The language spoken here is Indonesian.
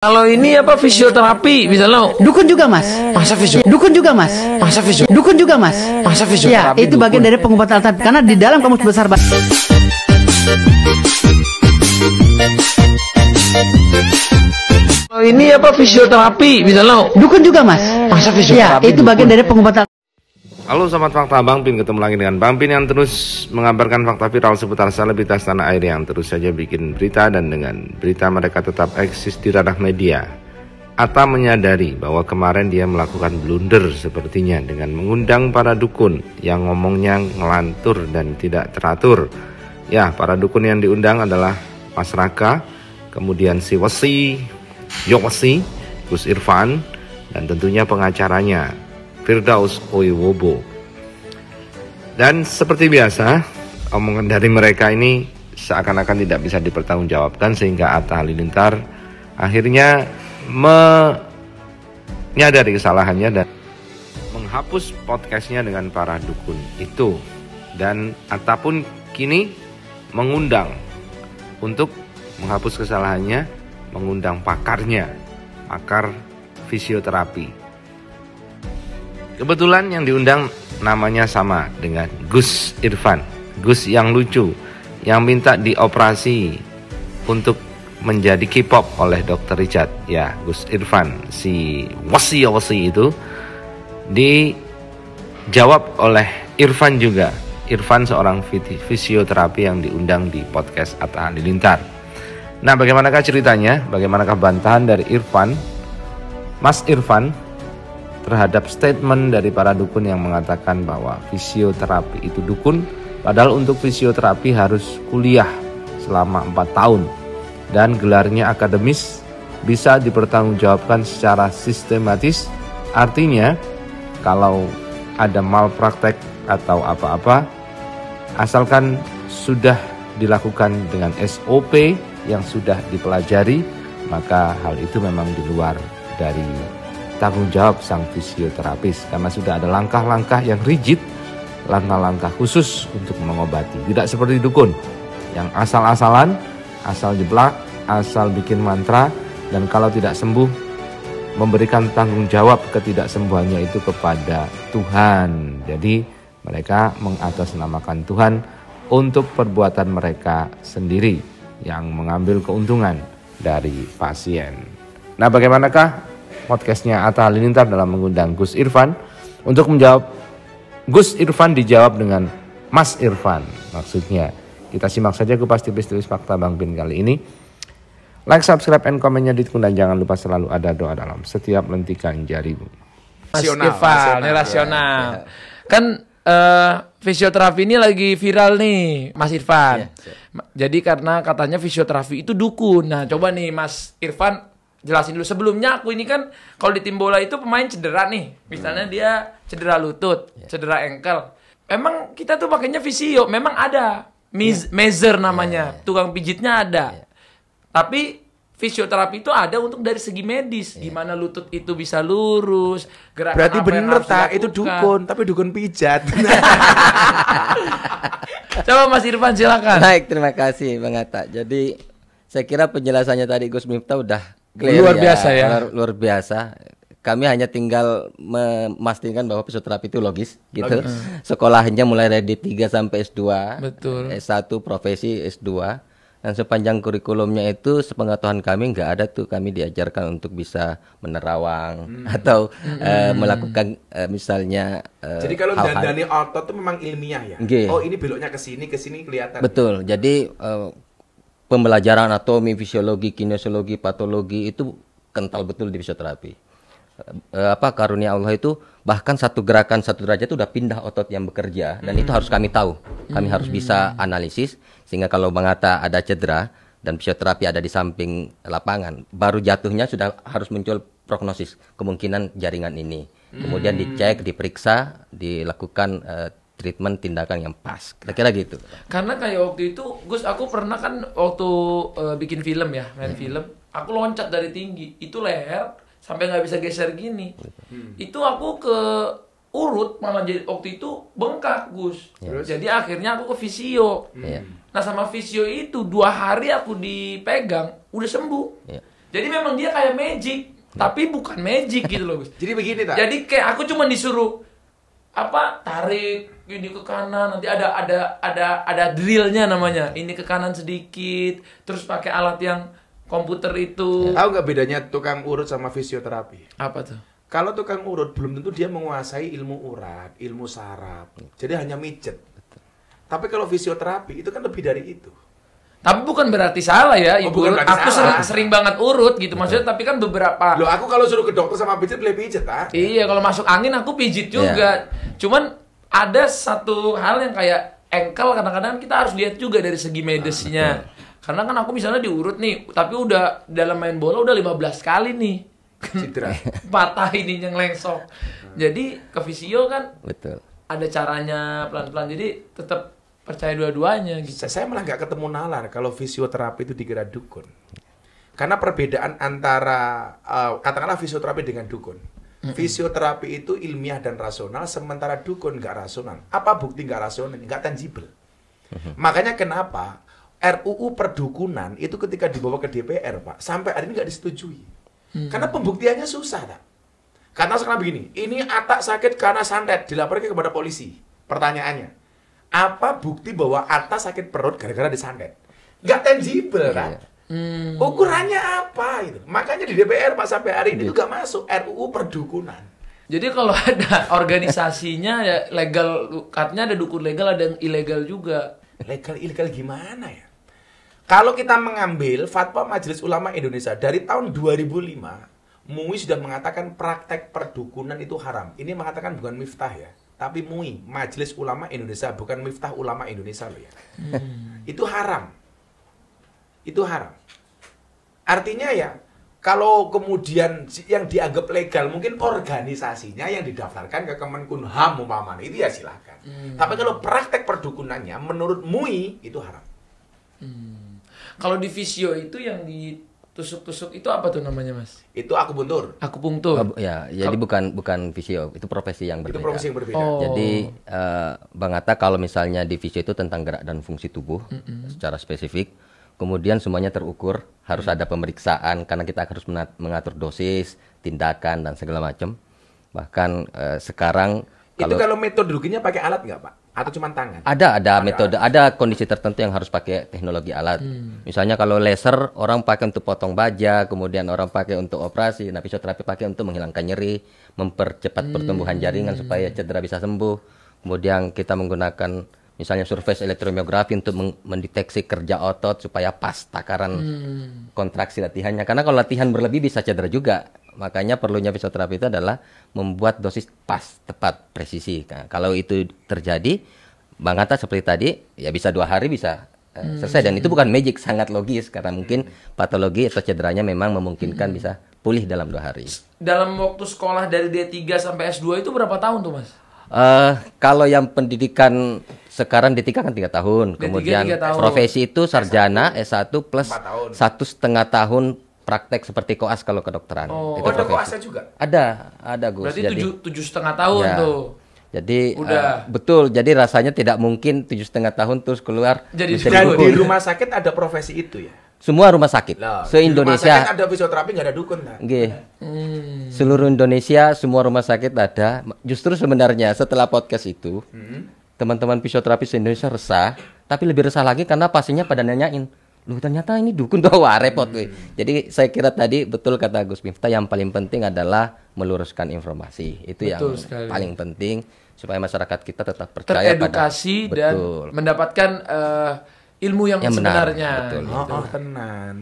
Kalau ini apa fisioterapi misalnya? Dukun juga mas. Masa Dukun juga mas. Dukun juga mas. Masa Ya, fisioterapi? itu bagian dari pengobatan alternatif karena di dalam kamus besar bahasa. Kalau ini apa fisioterapi misalnya? Dukun juga mas. Masa Ya, fisioterapi? itu bagian dari pengobatan. Halo Sobat Fakta, Bang Pin ketemu lagi dengan Bang Pin yang terus mengabarkan fakta viral seputar selebritas tanah air yang terus saja bikin berita, dan dengan berita mereka tetap eksis di ranah media. Atta menyadari bahwa kemarin dia melakukan blunder sepertinya dengan mengundang para dukun yang ngomongnya ngelantur dan tidak teratur. Ya, para dukun yang diundang adalah Mas Raka, kemudian si Wesi, Yokwesi, Gus Irfan, dan tentunya pengacaranya Firdaus Oiwobo. Dan seperti biasa, omongan dari mereka ini seakan-akan tidak bisa dipertanggungjawabkan, sehingga Atta Halilintar akhirnya menyadari kesalahannya dan menghapus podcastnya dengan para dukun itu. Dan Atta pun kini mengundang untuk menghapus kesalahannya, mengundang pakarnya, pakar fisioterapi. Kebetulan yang diundang namanya sama dengan Gus Irfan, Gus yang lucu, yang minta dioperasi untuk menjadi K-pop oleh Dr. Richard. Ya, Gus Irfan, si Wasi itu dijawab oleh Irfan juga. Irfan seorang fisioterapi yang diundang di podcast Atta Halilintar. Nah, bagaimanakah ceritanya? Bagaimanakah bantahan dari Irfan, Mas Irfan, terhadap statement dari para dukun yang mengatakan bahwa fisioterapi itu dukun, padahal untuk fisioterapi harus kuliah selama 4 tahun dan gelarnya akademis, bisa dipertanggungjawabkan secara sistematis. Artinya kalau ada malpraktek atau apa-apa, asalkan sudah dilakukan dengan SOP yang sudah dipelajari, maka hal itu memang di luar dari tanggung jawab sang fisioterapis, karena sudah ada langkah-langkah yang rigid, langkah-langkah khusus untuk mengobati. Tidak seperti dukun yang asal-asalan, asal jeblak, asal bikin mantra, dan kalau tidak sembuh memberikan tanggung jawab ketidaksembuhannya itu kepada Tuhan. Jadi mereka mengatasnamakan Tuhan untuk perbuatan mereka sendiri yang mengambil keuntungan dari pasien. Nah, bagaimanakah podcastnya Atta Halilintar dalam mengundang Gus Irfan? Untuk menjawab, Gus Irfan dijawab dengan Mas Irfan. Maksudnya, kita simak saja kupas tipis-tipis fakta Bang Pin kali ini. Like, subscribe, and komennya ditunggu, dan jangan lupa selalu ada doa dalam setiap lentikan jarimu. Mas Irfan, ini rasional. Kan fisioterapi ini lagi viral nih, Mas Irfan. Jadi karena katanya fisioterapi itu dukun. Nah, coba nih Mas Irfan jelasin dulu. Sebelumnya aku ini kan kalau di tim bola itu pemain cedera nih. Misalnya dia cedera lutut, cedera engkel. Memang kita tuh pakainya fisio. Memang ada measure namanya. Tukang pijitnya ada. Tapi fisioterapi itu ada untuk dari segi medis. Gimana lutut itu bisa lurus. Gerakan berarti apa yang bener harus tak itu dilakukan. dukun, tapi dukun pijat. Coba Mas Irfan silakan. Baik, terima kasih Bang Atta. Jadi saya kira penjelasannya tadi Gus Miftah udah clear, Luar biasa ya. Luar biasa. Kami hanya tinggal memastikan bahwa fisioterapi itu logis gitu. Sekolahnya mulai dari D3 sampai S2. Betul. S1 profesi, S2. Dan sepanjang kurikulumnya itu sepengetahuan kami nggak ada tuh kami diajarkan untuk bisa menerawang atau melakukan misalnya Jadi kalau hal-hal. dandani otot itu memang ilmiah ya. Nggih. Oh, ini beloknya ke sini kelihatan. Betul. Jadi pembelajaran anatomi, fisiologi, kinesiologi, patologi itu kental betul di fisioterapi. Karunia Allah itu bahkan satu gerakan satu derajat itu udah pindah otot yang bekerja, dan itu harus kami tahu. Kami harus bisa analisis sehingga kalau Bang Atta ada cedera dan fisioterapi ada di samping lapangan, baru jatuhnya sudah harus muncul prognosis kemungkinan jaringan ini. Kemudian dicek, diperiksa, dilakukan treatment tindakan yang pas. Kira-kira gitu. Karena kayak waktu itu, Gus, aku pernah kan waktu bikin film ya, main film, aku loncat dari tinggi, itu leher sampai nggak bisa geser gini. Itu aku ke urut, malah jadi waktu itu bengkak, Gus. Jadi akhirnya aku ke fisio. Nah, sama fisio itu 2 hari aku dipegang, udah sembuh. Jadi memang dia kayak magic, tapi bukan magic gitu loh, Gus. Jadi begini tak? Jadi kayak aku cuma disuruh tarik ini ke kanan, nanti ada drillnya namanya. Ini ke kanan sedikit, terus pakai alat yang komputer itu. Tahu nggak bedanya tukang urut sama fisioterapi? Apa tuh? Kalau tukang urut belum tentu dia menguasai ilmu urat, ilmu saraf. Jadi hanya mijet. Tapi kalau fisioterapi itu kan lebih dari itu. Tapi bukan berarti salah ya, Oh, Ibu bukan urut. berarti Aku salah. sering banget urut gitu. Maksudnya tapi kan beberapa. Loh, aku kalau suruh ke dokter sama pijet, boleh pijet, tak? Iya, kalau masuk angin aku pijit juga. Cuman ada satu hal yang kayak ankle, kadang-kadang kita harus lihat juga dari segi medisnya. Karena kan aku misalnya diurut nih, tapi udah dalam main bola udah 15 kali nih. Cedera. Patah ini yang lengsok. Jadi ke fisio kan Betul. ada caranya pelan-pelan. Jadi tetap percaya dua-duanya gitu. Saya malah nggak ketemu nalar kalau fisioterapi itu dikira dukun. Karena perbedaan antara katakanlah fisioterapi dengan dukun. Fisioterapi itu ilmiah dan rasional, sementara dukun nggak rasional. Apa bukti nggak rasional? Nggak tangible. Makanya kenapa RUU perdukunan itu ketika dibawa ke DPR, Pak, sampai hari ini nggak disetujui. Karena pembuktiannya susah, tak? Karena sekarang begini, ini Atta sakit karena santet, dilaporkan kepada polisi. Pertanyaannya, apa bukti bahwa Atta sakit perut gara-gara disantet? Nggak tangible, kan? Ukurannya apa itu? Makanya di DPR Pak sampai hari ini juga masuk RUU perdukunan. Jadi kalau ada organisasinya ya legal, katanya ada dukun legal, ada yang ilegal juga. Legal ilegal gimana ya? Kalau kita mengambil fatwa Majelis Ulama Indonesia dari tahun 2005, MUI sudah mengatakan praktek perdukunan itu haram. Ini mengatakan bukan Miftah ya, tapi MUI, Majelis Ulama Indonesia, bukan Miftah Ulama Indonesia loh ya. Itu haram. Itu haram. Artinya ya, kalau kemudian yang dianggap legal, mungkin organisasinya yang didaftarkan ke Kemenkumham umpamanya, itu ya silakan. Tapi kalau praktek perdukunannya menurut MUI itu haram. Kalau di fisio itu yang ditusuk-tusuk itu apa tuh namanya, Mas? Itu akupuntur. Akupunktur. Ya, jadi bukan fisio, itu profesi yang Itu berbeda. profesi yang berbeda. Oh. Jadi Bang Atta kalau misalnya di fisio itu tentang gerak dan fungsi tubuh secara spesifik, kemudian semuanya terukur, harus ada pemeriksaan karena kita harus mengatur dosis, tindakan dan segala macam. Bahkan sekarang Itu kalau metodologinya pakai alat nggak, Pak? Atau cuma tangan? ada metode, ada kondisi tertentu yang harus pakai teknologi alat. Misalnya kalau laser orang pakai untuk potong baja, kemudian orang pakai untuk operasi. Nah, fisioterapi pakai untuk menghilangkan nyeri, mempercepat pertumbuhan jaringan supaya cedera bisa sembuh. Kemudian kita menggunakan misalnya surface elektromiografi untuk mendeteksi kerja otot supaya pas takaran kontraksi latihannya. Karena kalau latihan berlebih bisa cedera juga. Makanya perlunya fisioterapi itu adalah membuat dosis pas, tepat, presisi. Nah, kalau itu terjadi, Bang Atta seperti tadi, ya bisa 2 hari bisa selesai. Dan itu bukan magic, sangat logis. Karena mungkin patologi atau cederanya memang memungkinkan bisa pulih dalam 2 hari. Dalam waktu sekolah dari D3 sampai S2 itu berapa tahun tuh, Mas? Kalau yang pendidikan sekarang D3 kan 3 tahun. D3 Kemudian 3 tahun. profesi itu sarjana S1 plus 4 tahun. 1,5 tahun praktek seperti koas kalau kedokteran. Oh, Itu ada profesi. koasnya juga? Ada Gus. Berarti 7,5 tahun Ya. tuh. Jadi Udah. betul. Jadi rasanya tidak mungkin 7,5 tahun terus keluar Jadi menjadi Dan dukun. di dukun. rumah sakit ada profesi itu ya? Semua rumah sakit Lah, di rumah se-Indonesia. sakit ada fisioterapi, nggak ada dukun, tak? Nggih. Seluruh Indonesia semua rumah sakit ada. Justru sebenarnya setelah podcast itu teman-teman fisioterapi se-Indonesia resah, tapi lebih resah lagi karena pasiennya pada nanyain, "Loh, ternyata ini dukun tuh." Wah, repot weh. Jadi saya kira tadi betul kata Gus Miftah, yang paling penting adalah meluruskan informasi. Itu Betul yang sekali. paling penting supaya masyarakat kita tetap percaya Teredukasi pada dan betul. mendapatkan ilmu yang Yang benar, sebenarnya. betul. gitu. Oh, tenan.